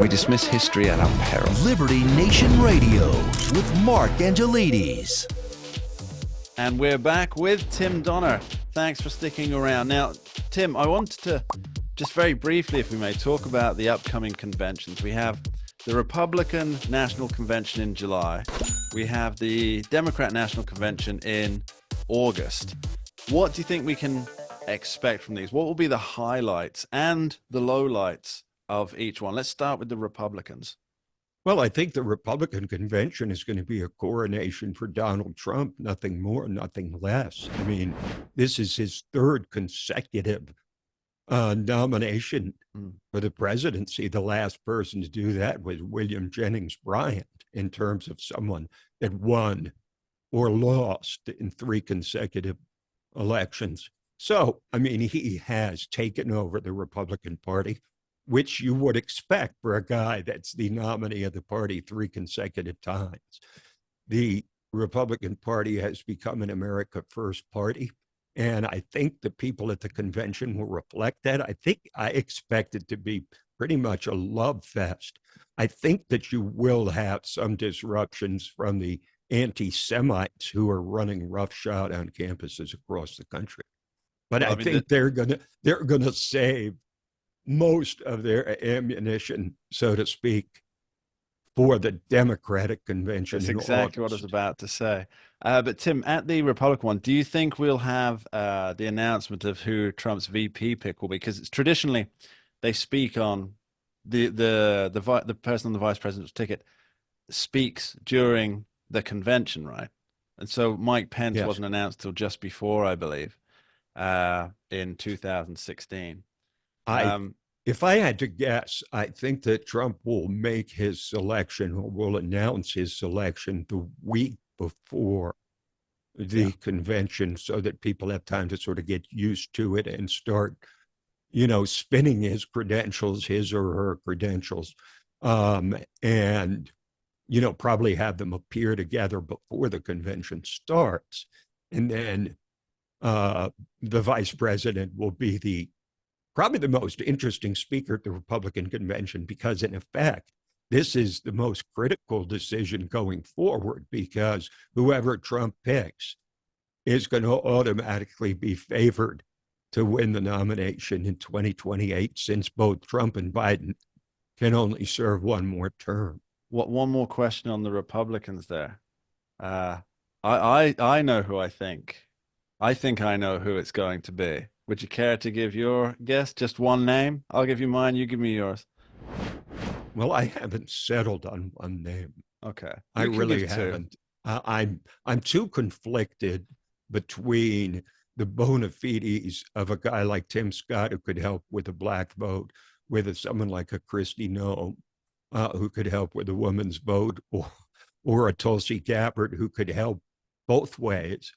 We dismiss history at our peril. Liberty Nation Radio with Mark Angelides. And we're back with Tim Donner. Thanks for sticking around. Now, Tim, I wanted to just very briefly, if we may, talk about the upcoming conventions. We have the Republican National Convention in July. We have the Democrat National Convention in August. What do you think we can expect from these? What will be the highlights and the lowlights of each one? Let's start with the Republicans. Well, I think the Republican convention is going to be a coronation for Donald Trump, nothing more, nothing less. I mean, this is his third consecutive nomination for the presidency. The last person to do that was William Jennings Bryan, in terms of someone that won or lost in 3 consecutive elections. So, I mean, he has taken over the Republican Party, which you would expect for a guy that's the nominee of the party 3 consecutive times. The Republican Party has become an America First party, and I think the people at the convention will reflect that. I expect it to be pretty much a love fest. I think that you will have some disruptions from the anti-Semites who are running roughshod on campuses across the country. But I think they're gonna save most of their ammunition, so to speak, for the Democratic convention. That's exactly what I was about to say. But Tim, at the Republican one, do you think we'll have the announcement of who Trump's VP pick will be? Because it's traditionally they speak on the person on the vice president's ticket speaks during the convention, right? And so Mike Pence wasn't announced till just before, I believe, in 2016. If I had to guess, I think that Trump will make his selection, or will announce his selection the week before the convention, so that people have time to sort of get used to it and start, spinning his credentials, his or her credentials, and, probably have them appear together before the convention starts. And then the vice president will be probably the most interesting speaker at the Republican convention, because in effect, this is the most critical decision going forward, because whoever Trump picks is going to automatically be favored to win the nomination in 2028, since both Trump and Biden can only serve one more term. One more question on the Republicans there. I know who I think. I think I know who it's going to be. Would you care to give your guess? Just one name? I'll give you mine. You give me yours. Well, I haven't settled on one name. Okay. I really haven't. I'm too conflicted between the bona fides of a guy like Tim Scott, who could help with the black vote, with someone like a Kristi Noem, who could help with the women's vote, or a Tulsi Gabbard, who could help both ways.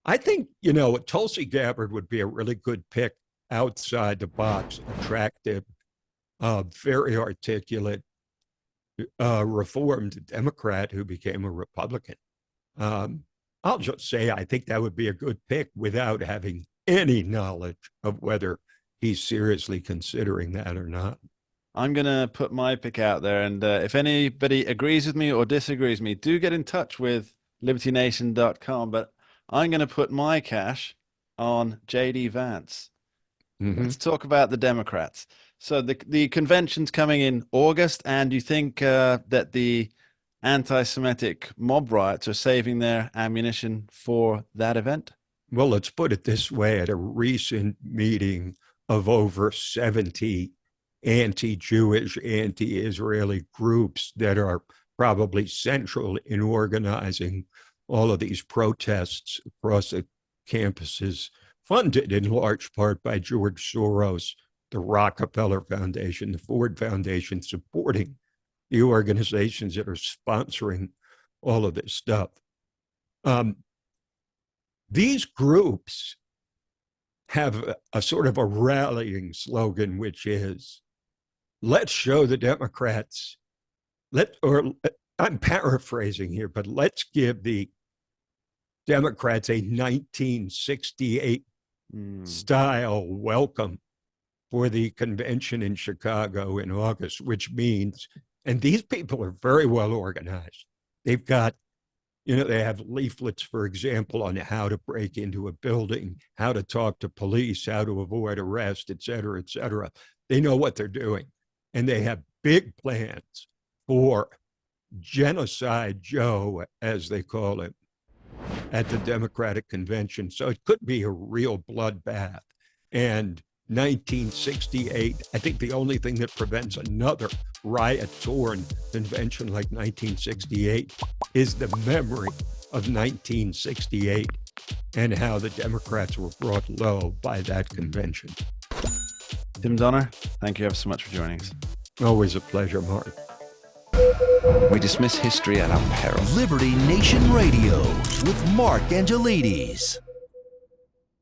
I think, Tulsi Gabbard would be a really good pick, outside the box, attractive, very articulate, reformed Democrat who became a Republican. I'll just say I think that would be a good pick without having any knowledge of whether he's seriously considering that or not. I'm going to put my pick out there, and if anybody agrees with me or disagrees with me, do get in touch with libertynation.com, but I'm going to put my cash on J.D. Vance. Mm-hmm. Let's talk about the Democrats. So the convention's coming in August, and you think that the anti-Semitic mob riots are saving their ammunition for that event? Well, let's put it this way. At a recent meeting of over 70 anti-Jewish, anti-Israeli groups that are probably central in organizing all of these protests across the campuses, funded in large part by George Soros, the Rockefeller Foundation, the Ford Foundation, supporting the organizations that are sponsoring all of this stuff. These groups have a sort of a rallying slogan, which is, let's show the Democrats, I'm paraphrasing here, but let's give the Democrats a 1968 style welcome for the convention in Chicago in August, which means, and these people are very well organized. They've got, they have leaflets, for example, on how to break into a building, how to talk to police, how to avoid arrest, et cetera, et cetera. They know what they're doing. And they have big plans for Genocide Joe, as they call it, at the Democratic Convention. So it could be a real bloodbath. And 1968, I think the only thing that prevents another riot-torn convention like 1968 is the memory of 1968 and how the Democrats were brought low by that convention. Tim Donner, thank you ever so much for joining us. Always a pleasure, Mark. We dismiss history at our peril. Liberty Nation Radio with Mark Angelides.